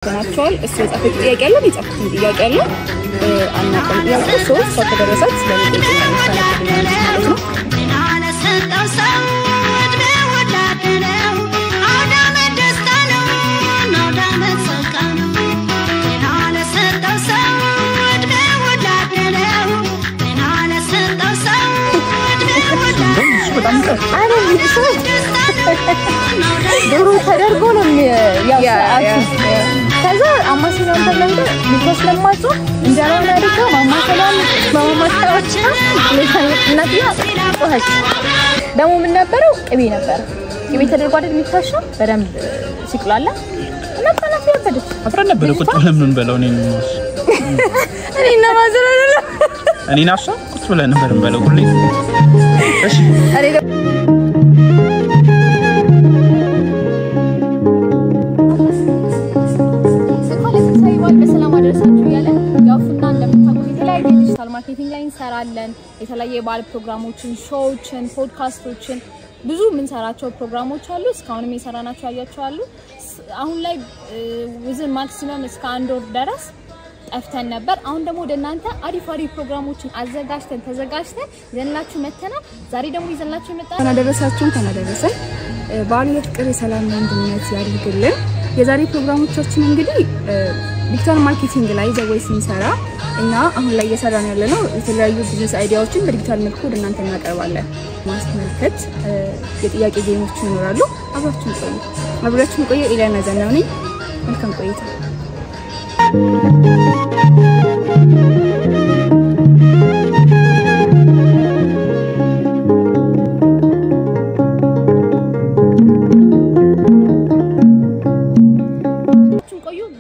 ናቸዋል እሱ የጻፈው ጥያቄ አለ የጻፈው ጥያቄ አለ አናቀም ያው ሶስት ከተደረሰት ስለዚህ ነው ድሮ ተደርጎ ነው ያው ከዛ አማሲናን ተለምደ ሊቆስ ለማጾ እንጀራውን አድርገው ማማሰላም በማማሰላዎች ለታናትና ቆሃች ደሞ ምን ነበረው ቅቤ ነበር ቅቤ ተደርጎ አይደል የሚታሸው በደንብ ሲቁላላ እና ታናፊ ያበደች አፍራ ነበር ቁጭ ብለን ምን በለው እኔና ማዘራለ እኔና እሷ ቁጭ ብለን ነበር እንበለው ሁሌ እሺ ማርኬቲንግ ላይ እንሰራለን የተለያየ ባል ፕሮግራሞችን ሾዎችን ፖድካስቶችን ብዙ ምን ሰራቸው ፕሮግራሞች አሉ እስካሁንም የሰራናቸው ያያቸው አሉ አሁን ላይ within maximum እስከ 1 ወር ድረስ ጠፍተን ነበር አሁን ደግሞ ወደናንተ አሪፋሪ ፕሮግራሞችን ተዘጋጅተን ይዘንላችሁ መተናል ዛሬ ደግሞ ይዘንላችሁ መጣን ተናደረሰን ባል ፍቅር ሰላም አንድነት ያድርግልን የዛሬ ፕሮግራሞቻችን እንግዲህ ዲጂታል ማርኬቲንግ ላይ ዘወይስ እንሰራ እና አሁን ላይ እየሰራን ያለነው የተለያዩ ቢዝነስ አይዲያዎችን በዲጂታል መልኩ ወደናንተ እናቀርባለን ማስመልከት የጥያቄ ጌሞች ይኖራሉ አብራችሁን ቆዩ ኢላና ዘናው ነኝ መልካም ቆይታ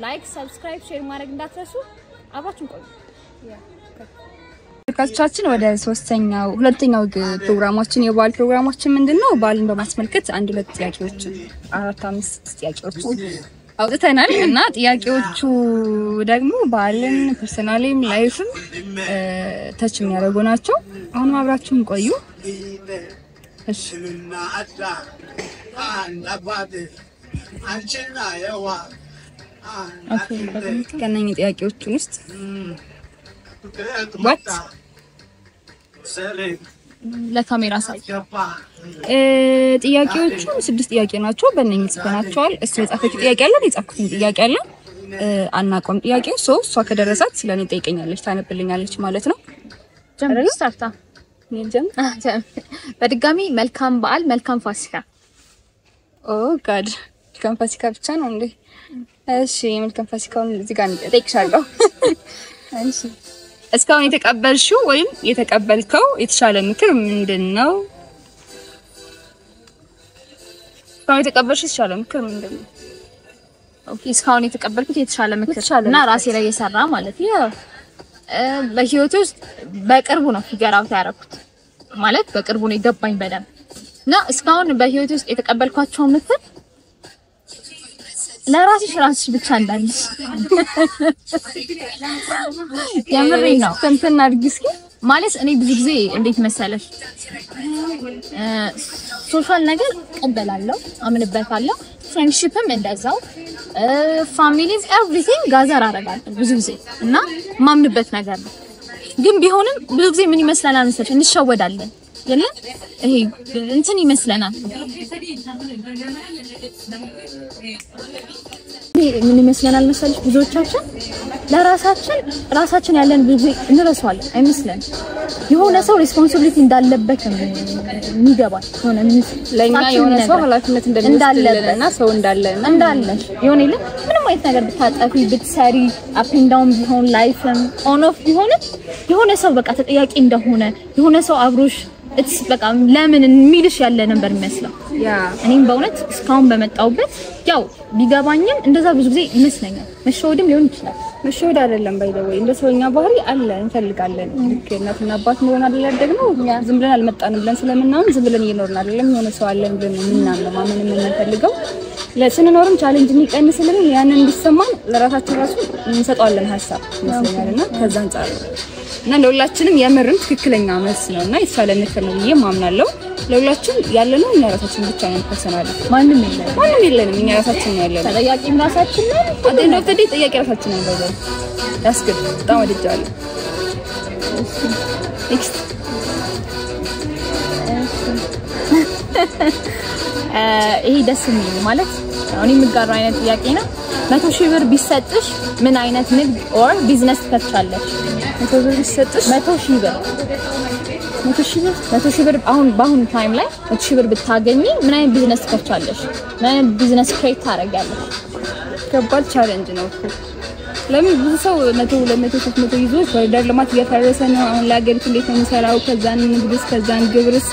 ላይክ ሰብስክራይብ ሼር ማድረግ እንዳትረሱ አባችን ቆዩ ተካቻችን ወደ ሁለተኛው ፕሮግራማችን የባል ፕሮግራማችን ምንድነው ባልን በማስመልከት አንድ ሁለት ጥያቄዎች 4-5 ጥያቄዎች አውጥተናል እና ጥያቄዎቹ ደግሞ ባልን ፐርሰናሊም ላይፍም ታች የሚያደርጉ ናቸው አሁን አብራችሁን ቆዩ እሺ አንቺና ያዋ ከነኝ ጥያቄዎችን ውስጥ what ለካሜራ ሳይ ጥያቄዎቹ 6 ጥያቄ ናቸው በእነኝ ጽፈናቸዋል እሱ የጻፈው ጥያቄ አለ የጻፍኩት ጥያቄ አለ አናቆም ጥያቄው እሷ ከደረሳት ስለኔ ጠይቀኛለች ታነብልኛለች ማለት ነው ጀምሪ ስታርታ በድጋሚ መልካም በዓል መልካም ፋሲካ ኦ ጋድ መልካም ፋሲካ ብቻ ነው እንዴ እሺ መልካም ፋሲካውን እዚህ ጋር እንጠይቅሻለሁ እሺ እስካሁን የተቀበልሽው ወይም የተቀበልከው የተሻለ ምክር ምንድነው እስካሁን የተቀበልሽው የተሻለ ምክር ምንድነው ኦኬ እስካሁን የተቀበልኩት የተሻለ ምክር እና ራሴ ላይ የሰራ ማለት ነው በህይወት ውስጥ በቅርቡ ነው ፊገር አውት ያደረኩት ማለት በቅርቡ ነው የገባኝ በደንብ እና እስካሁን በህይወት ውስጥ የተቀበልኳቸው ምክር ለራስሽ ብቻ እንዳልሽ የምሬ ነው እንትን አድርጊስ ማለት እኔ ብዙ ጊዜ እንዴት መሰለሽ ሶሻል ነገር ቀበላለሁ አምንበታለሁ ፍሬንድሺፕም እንደዛው ፋሚሊም ኤቭሪቲንግ ጋዘር አደርጋለሁ ብዙ ጊዜ እና ማምንበት ነገር ነው ግን ቢሆንም ብዙ ጊዜ ምን ይመስላል አንሰሽ እንሻወዳለን የለ ይሄ እንትን ይመስለናል ምን ይመስለናል መሰለሽ ብዙዎቻችን ለራሳችን ያለን ብዙ እንረሳዋለን አይመስለን የሆነ ሰው ሪስፖንሲቢሊቲ እንዳለበት የሚገባል ሆነ ለኛ የሆነ ሰው ኃላፊነት እንደሚወስድልና ሰው እንዳለሽ የሆነ ይለ ምንም አይነት ነገር ብታጠፊ ብትሰሪ አፕ ኤንድ ዳውን ቢሆን ላይፍም ኦን ኦፍ ቢሆን የሆነ ሰው በቃ ተጠያቂ እንደሆነ የሆነ ሰው አብሮሽ እትስ በቃ ለምን እንሚልሽ ያለ ነበር የሚመስለው ያ እኔም በእውነት እስካሁን በመጣውበት ያው ቢገባኝም እንደዛ ብዙ ጊዜ ይመስለኛል መሸወድም ሊሆን ይችላል መሸወድ አይደለም ባይደወይ እንደ ሰውኛ ባህሪ አለ እንፈልጋለን ለከናትና አባት ነው አይደል ደግሞ ዝም ብለን አልመጣንም ብለን ስለምናምን ዝም ብለን እየኖርን አይደለም የሆነ ሰው አለን ብለን ነው ምናምን ማመን የምንፈልገው ለስንኖርም ቻሌንጅ እንዲቀንስልን ያንን እንዲሰማን ለራሳችን ራሱ እንሰጣለን ሐሳብ መስለኛልና ከዛ አንፃር እና ለሁላችንም የምርም ትክክለኛ መልስ ነውና የተሻለ ምክር ነው ብዬ ማምናለሁ ለሁላችን ያለነው እኛ ራሳችን ብቻ ነን ፐርሰናሊ ማንም የለንም እኛ ራሳችን ነው ያለነው ተጠያቂም ራሳችን ነን አደን ነው ተዲ ተጠያቂ ራሳችን ነን ባይዘው ያስገድ በጣም ወድጃለሁ ኔክስት ይሄ ደስ የሚል ማለት አሁን የምጋራው አይነት ጥያቄ ነው 100,000 ብር ቢሰጥሽ ምን አይነት ንግድ ኦር ቢዝነስ ትከፍቻለሽ 100 ብር ቢሰጥሽ 100,000 ብር 100,000 ብር በአሁን ታይም ላይ 100,000 ብር ብታገኚ ምን አይነት ቢዝነስ ትከፍቻለሽ ምን አይነት ቢዝነስ ክሬት ታደርጊያለሽ ከባድ ቻሌንጅ ነው እኮ ለምን ብዙ ሰው 100 200 300 ይዞ ኮሪደር ልማት እየፈረሰ ነው አሁን ለሀገሪቱ እንዴት ነው የሚሰራው ከዛን ንግድስ ከዛን ግብርስ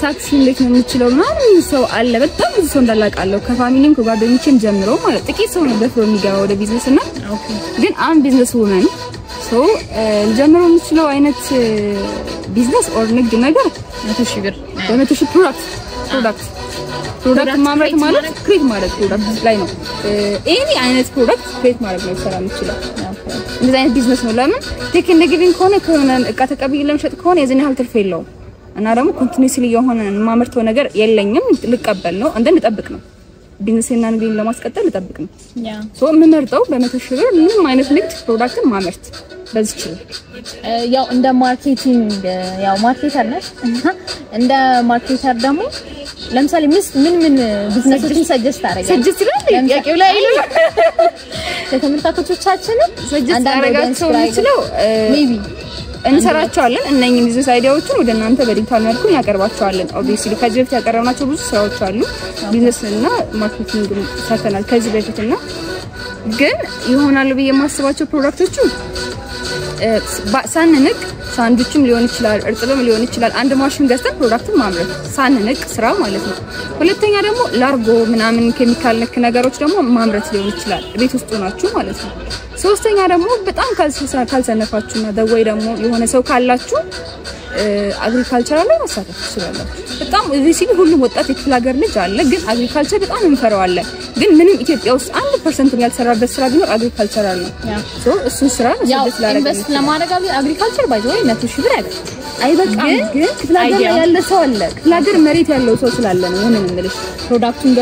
ታክሲ እንዴት ነው የሚችለው ማንም ሰው አለ በጣም ብዙ ሰው እንዳላቃለው ከፋሚሊም ከጓደኞቼም ጀምሮ ማለት ጥቂት ሰው ነው ደፍሮ የሚገባው ወደ ቢዝነስ እና ግን አም ቢዝነስ ውመን ሶ ልጀምረው የምችለው አይነት ቢዝነስ ኦር ንግድ ነገር 100,000 ብር በ100,000 ፕሮዳክት ማምረት ማለት ክሬት ማለት ፕሮዳክት ላይ ነው ኤኒ አይነት ፕሮዳክት ክሬት ማለት ነው ሰራ የምችለው እንደዚህ አይነት ቢዝነስ ነው ለምን ቴክ ኤንድ ጊቪንግ ከሆነ እቃ ተቀብዬ ለምሸጥ ከሆነ የዘነ ያህል ትርፍ የለውም እና ደግሞ ኮንቲኒዩስሊ የሆነ ማምርተው ነገር የለኝም ልቀበል ነው እንደን ልጠብቅ ነው ቢዝነስና ንግድን ለማስቀጠል ልጠብቅ ነው ሶ የምመርጠው በ100,000 ብር ምንም አይነት ንግድ ፕሮዳክትን ማምረት በዚህ ይችላል ያው እንደ ማርኬቲንግ ያው ማርኬተር ነሽ እንደ ማርኬተር ደግሞ ለምሳሌ ምን ቢዝነሶችን ሰጀስት አደረጋለሁ ሰጀስት ይላል ያቄው ላይ አይደለም ለተመልካቾቻችን ሰጀስት አደረጋቸው ነው ሜቢ እንሰራቸዋለን እነኚህ ቢዝነስ አይዲያዎችን ወደ እናንተ በዲጂታል መልኩ ያቀርባቸዋለን ኦብቪስሊ ከዚህ በፊት ያቀረብናቸው ብዙ ስራዎች አሉ ቢዝነስ እና ማርኬቲንግ ሰርተናል ከዚህ በፊትና ግን ይሆናል ብዬ የማስባቸው ፕሮዳክቶቹ ሳንንቅ ሳንዱችም ሊሆን ይችላል እርጥብም ሊሆን ይችላል አንድ ማሽን ገዝተን ፕሮዳክትን ማምረት ሳንንቅ ስራ ማለት ነው ሁለተኛ ደግሞ ላርጎ ምናምን ኬሚካል ነክ ነገሮች ደግሞ ማምረት ሊሆን ይችላል ቤት ውስጥ ሆናችሁ ማለት ነው ሶስተኛ ደግሞ በጣም ካልሰነፋችሁና ደወይ ደግሞ የሆነ ሰው ካላችሁ አግሪካልቸራል ላይ መሳተፍ ትችላላችሁ በጣም እዚህ ሲል ሁሉም ወጣት የክፍለ ሀገር ልጅ አለ ግን አግሪካልቸር በጣም እንፈራዋለን ግን ምንም ኢትዮጵያ ውስጥ 1% ያልሰራበት ስራ ቢኖር አግሪካልቸራል ነው ሶ እሱ ስራ መስደት ላረጋግጥ ኢንቨስት ለማድረግ አግሪካልቸር ባይዘው 100,000 ብር አይበቃም ግን ክፍለ ሀገር ያለ ሰው አለ ክፍለ ሀገር መሬት ያለው ሰው ስላለ ነው ምን እንልሽ ፕሮዳክቱን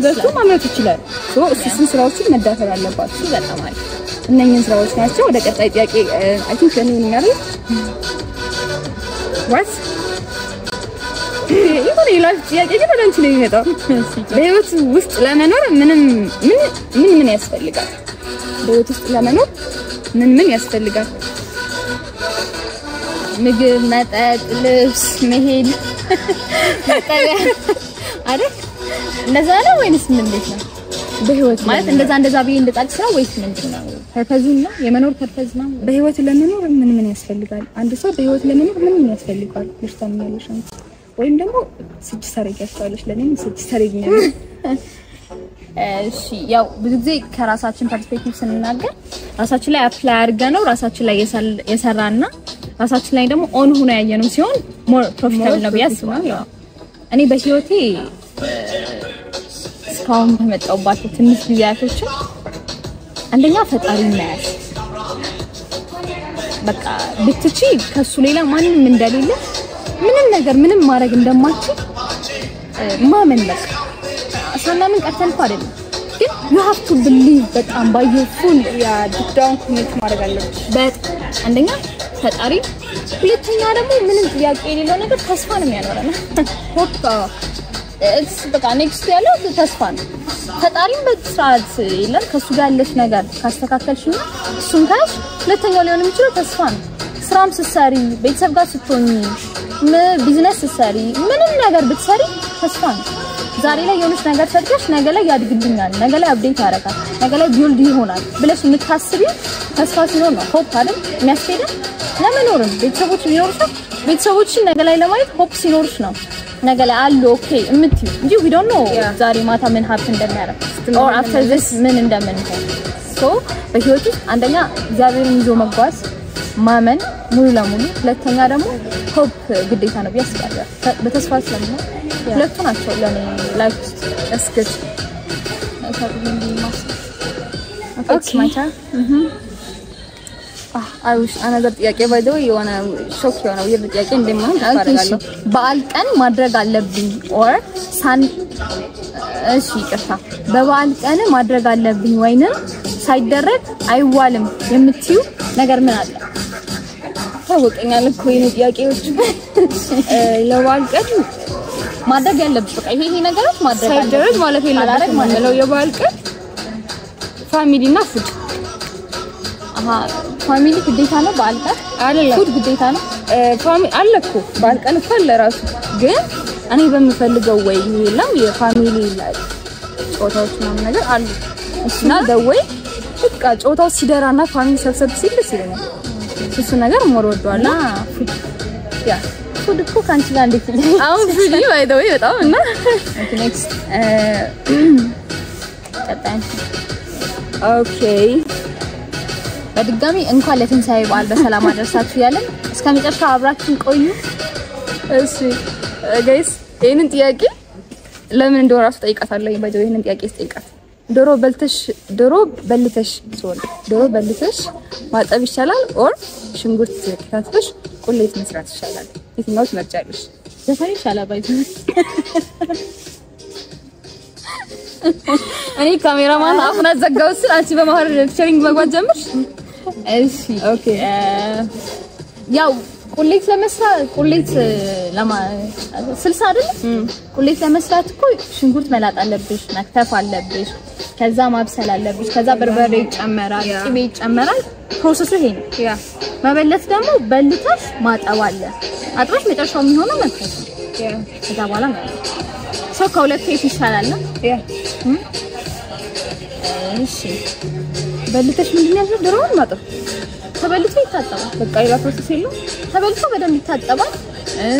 ገዝቶ ማምረት ይችላል ሶ እሱ ስራዎችን መዳፈር አለባችሁ በጣም አሪፍ እነኚህን ስራዎች ናቸው ወደ ቀጣይ ጥያቄ አይ ቲንክ እኔ ምን ያለው what ይሄ ላይፍ ጥያቄ ግን ወደ አንቺ ነው የሚመጣው በህይወት ውስጥ ለመኖር ምን ያስፈልጋል በህይወት ውስጥ ለመኖር ምን ያስፈልጋል ምግብ መጠጥ ልብስ መሄድ መጠለያ አይደል እንደዛ ነው ወይስ ምን እንዴት ነው በህይወት ማለት እንደዛ ቢይ እንደጣልሽ ነው ወይስ ምንድነው ፐርፐዙ ነው የመኖር ፐርፐዝ ነው በህይወት ለመኖር ምን ያስፈልጋል አንድ ሰው በህይወት ለመኖር ምን ያስፈልጋል ልጅታኛለሽ ወይም ደግሞ ስድስት አረጋችኋለሽ ለኔም ስድስት አረጋኝ እሺ ያው ብዙ ጊዜ ከራሳችን ፐርስፔክቲቭ ስንናገር ራሳችን ላይ አፕላይ አድርገን ነው ራሳችን ላይ የሰራና ራሳችን ላይ ደግሞ ኦን ሆኖ ያየነው ሲሆን ሞር ፕሮፊታብል ነው ያስባለሁ እኔ በህይወቴ እስካሁን በመጣውባቸው ትንሽ ጊዜያቶች አንደኛ ፈጣሪ እናያል በቃ ብትቺ ከሱ ሌላ ማንንም እንደሌለ ምንም ማድረግ እንደማትችል ማመን በቃ አሳናምን ቀርተን አይደለም ግን you have to believe በጣም by your full down commit ማድረግ አለብሽ በጣም አንደኛ ፈጣሪ ሁለተኛ ደግሞ ምንም ጥያቄ የሌለው ነገር ተስፋ ነው የሚያኖረና ሆፕ እስ በቃ ኔክስት ያለው ተስፋ ነው ፈጣሪም በስርዓት ይላል ከሱ ጋር ያለሽ ነገር ካስተካከልሽና እሱን ካሽ ሁለተኛው ሊሆን የሚችለው ተስፋ ነው ስራም ስትሰሪ ቤተሰብ ጋር ስትሆኚ ቢዝነስ ስትሰሪ ምንም ነገር ብትሰሪ ተስፋ ነው ዛሬ ላይ የሆነች ነገር ሰርተሽ ነገ ላይ ያድግልኛል ነገ ላይ አፕዴት ያደርጋል ነገ ላይ ቢልድ ይሆናል ብለሽ የምታስቢው ተስፋ ሲኖር ነው ሆፕ አይደል የሚያስፈልግ ለመኖርም ቤተሰቦች ሊኖርሽ ቤተሰቦችን ነገ ላይ ለማየት ሆፕ ሲኖርሽ ነው ነገ ላይ አሉ ኦኬ እምትዩ እንጂ we don't know ዛሬ ማታ ምን ሀብት እንደሚያደርግ or after this ምን እንደምንሆን ሶ በህይወት አንደኛ እግዚአብሔርን ይዞ መጓዝ ማመን ሙሉ ለሙሉ ሁለተኛ ደግሞ ሆፕ ግዴታ ነው ያስባል በተስፋ ስለምን ሁለቱ ናቸው ለኔ ላይፍ እስከት Okay. አይውሽ አናዘር ጥያቄ ባይዘው የሆነ ሾክ የሆነው ጥያቄ እንደማን ታደርጋለሁ በዓል ቀን ማድረግ አለብኝ ኦር እሺ ይቅርታ በበዓል ቀን ማድረግ አለብኝ ወይንም ሳይደረግ አይዋልም የምትዩ ነገር ምን አለ? ታወቀኛል እኮ የኔ ጥያቄዎች ለበዓል ቀን ማድረግ ያለብሽ በቃ ይሄ ነገሮች ማድረግ ሳይደረግ ማለት የለበትም ማለት ነው። የበዓል ቀን ፋሚሊና ፉድ ፋሚሊ ግዴታ ነው። በዓል ቀን አይደለም ፉድ ግዴታ ነው። ፋሚሊ አለ እኮ በዓል ቀን እኮ አለ ራሱ ግን እኔ በምፈልገው ወይ የለም የፋሚሊ ላይ ጾታዎች ምናምን ነገር አሉ እና ደወይ በቃ ጾታው ሲደራና ፋሚሊ ሰብሰብ ሲል ሲለኝ እሱ ነገር ሞር ወደዋልና ፉድ ያ ፉድ እኮ ካንቺ ጋር እንዴት ነው አሁን ፉዲ ባይ ዘ ወይ በጣም እና ኔክስት ቀጣይ ኦኬ በድጋሚ እንኳን ለትንሳኤ በዓል በሰላም አደረሳችሁ ያለን እስከመጨረሻው አብራችሁን ቆዩ። እሺ ጋይስ ይሄንን ጥያቄ ለምን እንደው ራሱ ጠይቃታለሁ። ባይዘው ይሄንን ጥያቄ ስጠይቃት ዶሮ በልተሽ ማጠብ ይሻላል ኦር ሽንኩርት ከትፈሽ ቁሌት መስራት ይሻላል? የትኛው ትመርጫለሽ? ዘፈን ይሻላል ባይዘው እኔ ካሜራማን አፍና ዘጋው ስል አንቺ በመሀል ፊቸሪንግ መግባት ጀምርሽ። እሺ ኦኬ ያው ቁሌት ለማ 60 አይደል? ቁሌት ለመስራት እኮ ሽንኩርት መላጥ አለብሽ፣ መክተፍ አለብሽ፣ ከዛ ማብሰል አለብሽ፣ ከዛ በርበሬ ይጨመራል፣ ቅቤ ይጨመራል። ፕሮሰሱ ይሄ ነው። ያ መበለት ደግሞ በልተሽ ማጠብ አለ። አጥበሽ መጨረሻው የሚሆነው መክተፍ ያ ከዛ በኋላ ማለት ሰው ከሁለት ኬት ይሻላል ነው። ያ እሺ በልተሽ ምንድን ያለው ዶሮውን ማጠብ ተበልቶ ይታጠባል። በቃ ይላ ፕሮሰስ የለው ተበልቶ በደንብ ይታጠባል።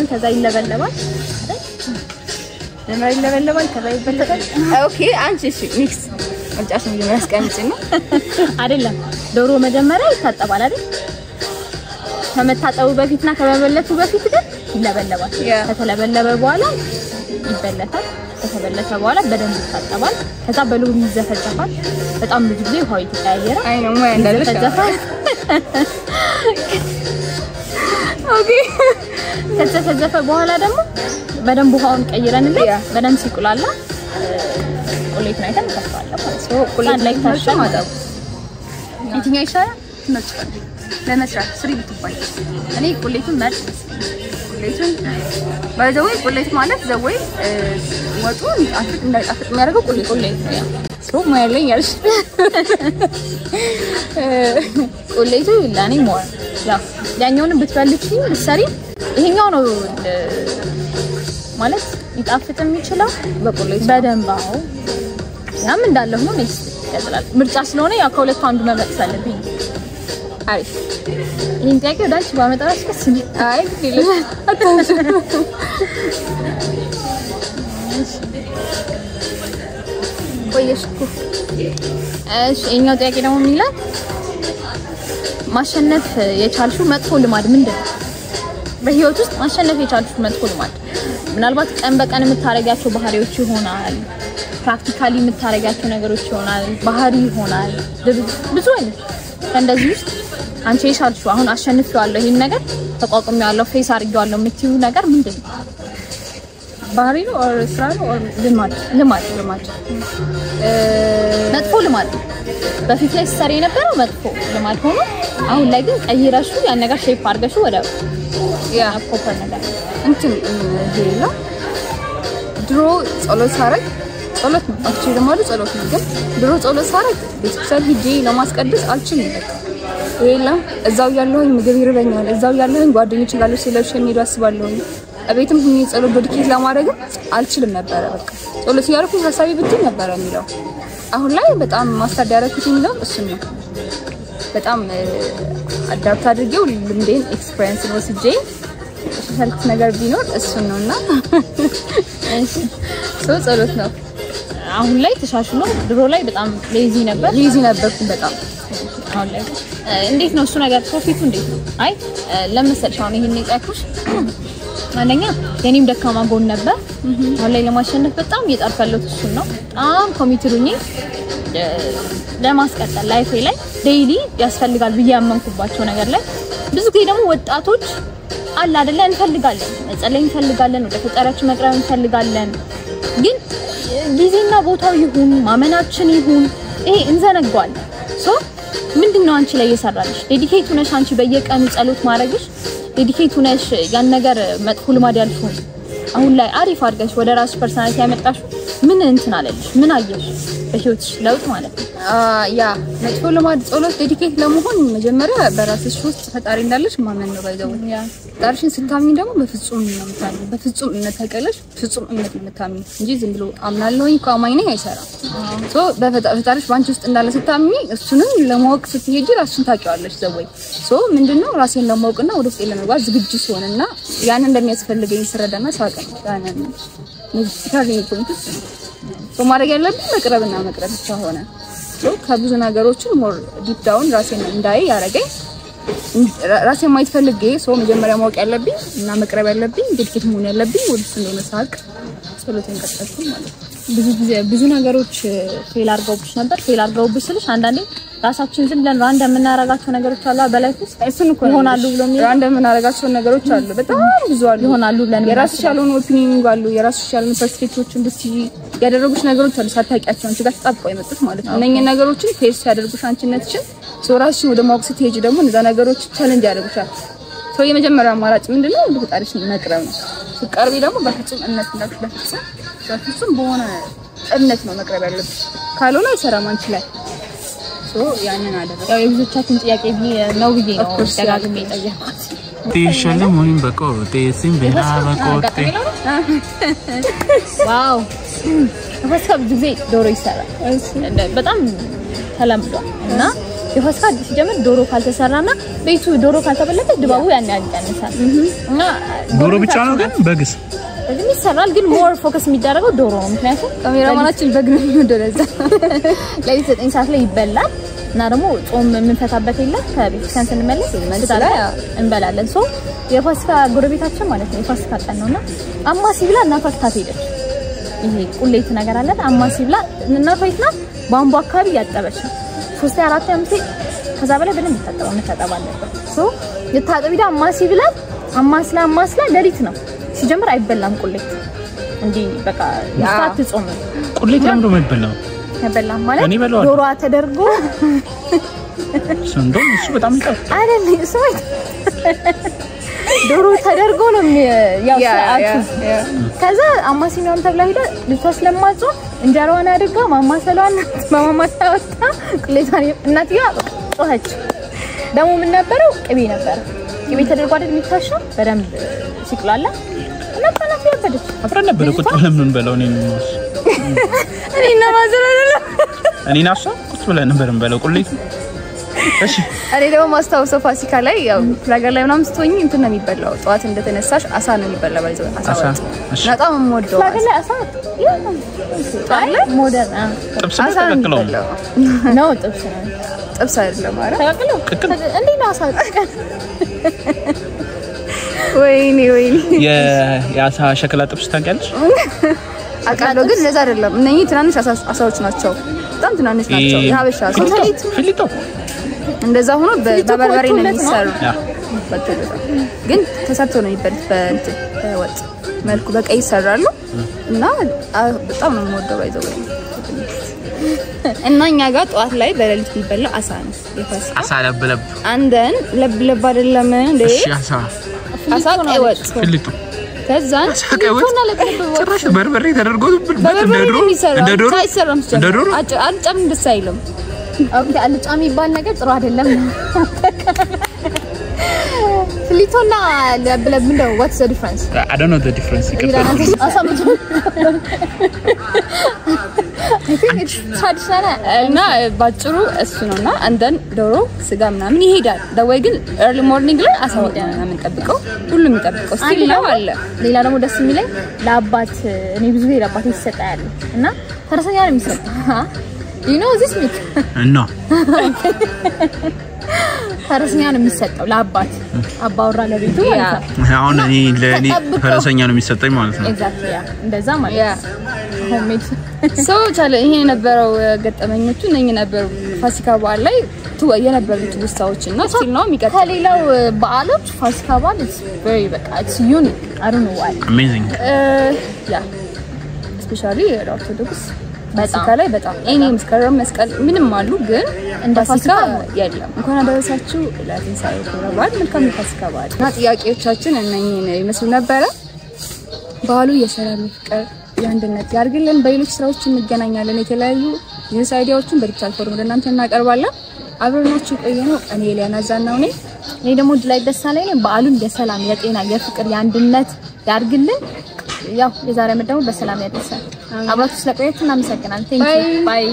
ከዛ ይለበለባል። ከዛ ይበለታል። ኦኬ አንቺ እሺ ኔክስት ወጫሽ ነው የሚያስቀምጪና አይደለም ዶሮ መጀመሪያ ይታጠባል አይደል? ከመታጠቡ በፊትና ከመበለቱ በፊት ግን ይለበለባል። ከተለበለበ በኋላ ይበለታል። ከተበለተ በኋላ በደንብ ይታጠባል። ከዛ በሎሚ ይዘፈዘፋል። በጣም ብዙ ጊዜ ውሃው ይተቀያየራል። አይ ነው ማን እንዳለሽ ኦኬ ከተዘፈዘፈ በኋላ ደግሞ በደንብ ውሃውን ቀይረንለት በደንብ ሲቁላላ ቁሌት ነው የተንከፋለ ማለት ነው። ቁሌት ላይ ታሽቶ ማጠብ የትኛው ይሻላል? ለመስራት ስሪ ብትባይ እኔ ቁሌቱን መርጥ ቁሌቱን ባይዘው ቁሌት ማለት ዘወይ ወጡ እንዳይጣፍጥ የሚያደርገው ቁሌት ነው። ሰው ማይለኝ ያልሽ ቁሌቱ ለኔ ሞር ያው ያኛውን ብትፈልጪ ብትሰሪ ይሄኛው ነው ማለት ይጣፍጥ የሚችለው በቁሌት በደንብ አዎ ያም እንዳለ ሆኖ ኔክስት ይቀጥላል። ምርጫ ስለሆነ ያው ከሁለቱ አንዱ መምረጥ አለብኝ። አሪፍ ይሄን ጥያቄ ወዳንቺ ባመጣራሽ ከስሚ አይ ግዴለሽ አታንሽ ቆየሽኩ። እሺ የኛው ጥያቄ ደግሞ ምን ይላል? ማሸነፍ የቻልሽው መጥፎ ልማድ ምንድነው? በህይወት ውስጥ ማሸነፍ የቻልሽው መጥፎ ልማድ ምናልባት ቀን በቀን የምታረጋቸው ባህሪዎች ይሆናል፣ ፕራክቲካሊ የምታረጋቸው ነገሮች ይሆናል፣ ባህሪ ይሆናል፣ ብዙ አይነት ከእንደዚህ ውስጥ አንቺ የቻልሽው አሁን አሸንፌዋለሁ ይሄን ነገር ተቋቁሜዋለሁ ፌስ አድርጌዋለሁ የምትይው ነገር ምንድነው? ባህሪ ነው ኦር ስራ ነው ኦር ልማድ መጥፎ ልማድ በፊት ላይ ሰሪ የነበረው መጥፎ ልማድ ሆኖ አሁን ላይ ግን ቀይራሹ ያን ነገር ሼፕ አድርገሽው ወደ ያ ፕሮፐር ነገር እንትን ሄላ ድሮ ጸሎት ሳረግ ጸሎት ነው አክቹሊ ደግሞ ጸሎት ነው ግን ድሮ ጸሎት ሳረግ ቤተክርስቲያን ሂጄ ለማስቀደስ አልችልም። በቃ ሄላ እዛው ያለሁኝ ምግብ ይርበኛል፣ እዛው ያለሁኝ ጓደኞች ጋር ስለሽ የሚሄዱ አስባለሁኝ። አቤትም ሁኚ ጸሎት ዶድኬት ለማድረግ አልችልም ነበር። በቃ ጸሎት ያርኩ ሐሳቤ ብትይ ነበር የሚለው አሁን ላይ በጣም ማስተር ዳይሬክት የሚለው እሱ ነው። በጣም አዳፕት አድርጌው ልምዴን ኤክስፒሪየንስ ነው ወስጄ ሄልት ነገር ቢኖር እሱ ነውና እሺ ጸሎት ነው። አሁን ላይ ተሻሽሎ ድሮ ላይ በጣም ሌዚ ነበርኩ በጣም አለ እንዴት ነው እሱ ነገር ፕሮፊቱ እንዴት ነው አይ ለምሳሌ አሁን ይሄን ይጣኩሽ አንደኛ የኔም ደካማ ጎን ነበር አሁን ላይ ለማሸነፍ በጣም እየጣርፈለው እሱ ነው በጣም ኮሚትድ ሆኜ ለማስቀጠል ላይፌ ላይ ዴይሊ ያስፈልጋል ብዬ ያመንኩባቸው ነገር ላይ ብዙ ጊዜ ደግሞ ወጣቶች አለ አይደለ እንፈልጋለን መጸለይ እንፈልጋለን ወደ ፈጣሪያችን መቅረብ እንፈልጋለን ግን ጊዜና ቦታው ይሁን ማመናችን ይሁን ይሄ እንዘነጋዋለን ሶ ምንድነው አንቺ ላይ እየሰራልሽ ዴዲኬት ሆነሽ አንቺ በየቀኑ ጸሎት ማድረግሽ ዴዲኬት ሆነሽ ያን ነገር መጥፎ ልማድ ያልፉ አሁን ላይ አሪፍ አድርገሽ ወደ ራስሽ ፐርሰናሊቲ ያመጣሽ ምን እንትን አለልሽ ምን አየሽ በህይወትሽ ለውጥ ማለት ነው ያ መጥፎ ልማድ ጸሎት ዴዲኬት ለመሆን መጀመሪያ በራስሽ ውስጥ ፈጣሪ እንዳለሽ ማመን ነው ባይዘው ያ ዳርሽን ስታምኝ ደግሞ በፍጹም ነው የምታምኝ በፍጹም እምነት ተቀለሽ ፍጹም እምነት የምታምኝ እንጂ ዝም ብሎ አምናለሁኝ ከማኝ ነኝ አይሰራም ሶ በፈጣሪሽ ባንቺ ውስጥ እንዳለ ስታምኝ እሱንም ለማወቅ ስትሄጂ ራስሽን ታውቂዋለሽ ዘወይ ሶ ምንድነው ራሴን ለማወቅና ወደ ውስጥ ለመግባት ዝግጁ ሲሆንና ያን እንደሚያስፈልገኝ ስረዳና ሳቀኝ ያንን ታገኝ ፖይንትስ በማድረግ ያለብኝ መቅረብና መቅረብ ብቻ ሆነ ከብዙ ነገሮች ሞር ዲፕ ዳውን ራሴን እንዳይ ያረጋኝ ራሴን ማየት ፈልጌ ሶ መጀመሪያ ማወቅ ያለብኝ እና መቅረብ ያለብኝ ዲፕ መሆን ያለብኝ ወደ እንደሆነ ሳቅ ጸሎቴን ቀጠልኩ ማለት ነው ብዙ ነገሮች ፌል አድርገውብሽ ነበር ፌል አድርገውብሽ ስለሽ አንዳንዴ ራሳችን ዝም ብለን ራንደም የምናረጋቸው ነገሮች አሉ በላይፍ ውስጥ እሱን እኮ ይሆናሉ ብሎ ራንደም የምናረጋቸው ነገሮች አሉ በጣም ብዙ አሉ ይሆናሉ ብለን የራስሽ ያለውን ኦፒኒየን አሉ የራስሽ ያለውን ፐርስፔክቲቮችን እንድትይ ያደረጉሽ ነገሮች አሉ ሳታውቂያቸው አንቺ ጋር ተጣብቀው የመጡት ማለት ነው እነኚህ ነገሮችን ፌስ ያደርጉሽ አንቺነትሽን ሶራሽን ወደ ማወቅ ስትሄጂ ደግሞ እነዛ ነገሮች ቻሌንጅ ያደርጉሻል ሶ የመጀመሪያ አማራጭ ምንድነው እንደ ፈጣሪሽን መቅረብ ነው ስትቀርቢ ደግሞ በፍጹም እምነት እንዳልሽ በፍጹም በሆነ እምነት ነው መቅረብ ያለብሽ ካልሆነ አይሰራም አንቺ ላይ ሶ ያንን አደረገ ያው የብዙዎቻችን ጥያቄ ነው ብዬ ነው ደጋግሜ ጠየቅኩት Tishalle muhim bakote simbe bakote ዋው በሰብ ጊዜ ዶሮ ይሰራል በጣም ተለምዷል እና የፋሲካ ሲጀምር ዶሮ ካልተሰራና ቤቱ ዶሮ ካልተበለተ ድባቡ ያን ያንቀንሳል እና ዶሮ ብቻ ነው ግን በግስ እዚህ ይሰራል ግን ሞር ፎከስ የሚደረገው ዶሮ ነው ምክንያቱም ካሜራማናችን በግ ነው የሚደረዛ ለሊት 9 ሰዓት ላይ ይበላል እና ደግሞ ጾም የምንፈታበት የለም ከቤተክርስቲያን ስንመለስ እንበላለን ሶ የፋሲካ ጎረቤታችን ማለት ነው የፋሲካ ቀን ነውና አማሲ ብላ እናቷ ታትሄደች ይሄ ቁሌት ነገር አለ አማሲ ብላ እናቷ ይትና ባምቦ አካባቢ ያጠበች 3 4 5 ከዛ በላይ በደንብ ተጣባለበት ሶ የታጠቢዳ አማሲ ብላ አማስላ ለሊት ነው ሲጀምር አይበላም ቁሌት እንዲ በቃ ይፋት ጾም ቁሌት ለምዶ ማይበላው አይበላም ማለት ዶሮ ተደርጎ ሰንዶ እሱ በጣም ይጣፍጣል አይደል እሱ ዶሮ ተደርጎ ነው ያው ሰዓቱ ከዛ አማሲኛውን ተብላ ሄዳ ልጅቷ ስለማጾ እንጀራዋን አድርጋ ማማሰሏን ማማማሳውታ ቁሌቷን እናትያ ጾኸች ደሞ ምን ነበረው ቅቤ ነበር ቅቤ ተደርጎ አይደል የሚታሸው በደንብ ሲቅላላ እናታናት ያበደች አፍረን ነበር ቁጥ ብለን ምን በላው እኔና ማዘራለ እኔና እሷ ቁጥ ብለን ነበር እንበላው ቁሌት እሺ እኔ ደግሞ ማስታወሰው ፋሲካ ላይ ያው ፍላገር ላይ ምናምን ስትሆኚ እንትን ነው የሚበላው ጧት እንደተነሳሽ አሳ ነው የሚበላው ባይዘው አሳ በጣም የምወደው ፍላገር ላይ አሳ አይ ሞደርን ጥብስ ተቀቅለው ነው ጥብስ አይደለም ማለት ተቀቅለው እንዴ ነው አሳ ተቀቅለው ወይኔ የአሳ ሸክላ ጥብስ ታውቂያለሽ አቃሎ ግን ለዛ አይደለም እነኚህ ትናንሽ አሳዎች ናቸው በጣም ትናንሽ ናቸው የሀበሻ አሳዎች ፍሊቶ እንደዛ ሆኖ በበርበሬ ነው የሚሰሩ ግን ተሰርቶ ነው የሚበሉት በወጥ መልኩ በቀይ ይሰራሉ እና በጣም ነው የምወደው ባይዘው እና እኛ ጋር ጧት ላይ በሌሊት ቢበላ አሳ ነው የፋሲካ አሳ ለብለብ አንደን ለብለብ አይደለም እንዴ አሳ ቀይ ወጥ ፍሊቶ ከዛን ሆነ ለቀበው ጭራሽ በርበሬ ተደርጎ እንደ ዶሮ አልጫም ደስ አይልም ኦኬ አልጫም ይባል ነገር ጥሩ አይደለም ፍሊቶና ለብለብ ምንድነው what's the difference I don't know the difference I think it's traditional እና ባጭሩ እሱ ነውና አንደን ዶሮ ስጋ ምናምን ይሄዳል ደወይ ግን early morning ላይ አሳወደ ምናምን ጠብቀው ሁሉም ይጠብቀው ስቲል ነው አለ ሌላ ደግሞ ደስ የሚለኝ ለአባት እኔ ብዙ ጊዜ ለአባት ይሰጣል እና ፈረሰኛ ነው የሚሰጣው you know this myth no ፈረሰኛ ነው የሚሰጠው ለአባት አባወራ ለቤቱ ማለት ነው አሁን እኔ ለኔ ፈረሰኛ ነው የሚሰጠኝ ማለት ነው exactly ያ እንደዛ ማለት ነው homemade so ቻለ ይሄ የነበረው ገጠመኞቹ እነኚህ ነበሩ ፋሲካ በዓል ላይ የነበሩት ውስታዎችና ስቲል ነው የሚቀጥለው ከሌላው በዓሎች ፋሲካ በዓል is very በቃ it's unique I don't know why amazing yeah especially orthodox ፋሲካ ላይ በጣም እኔ መስከረም ምንም አሉ ግን እንደ ፋሲካ የለም እንኳን አደረሳችሁ ለትንሳኤ በዓል መልካም ፋሲካ በዓል እና ጥያቄዎቻችን እነኚህን ይመስሉ ነበር በዓሉ የሰላም ፍቅር የአንድነት ያርግልን በሌሎች ስራዎች እንገናኛለን የተለያዩ ኒውስ አይዲያዎችን በዲጂታል ፎርም ለእናንተ እናቀርባለን አብረናችሁ ቆየነው እኔ ኤሊያና ዛናው ነኝ እኔ ደግሞ ላይ ደሳለኝ በዓሉን የሰላም የጤና የፍቅር የአንድነት ያርግልን ያው የዛሬ መደሙ በሰላም ያደርሳል አባቱ ስለቆያችሁ እናመሰግናለን ቴንክ ዩ ባይ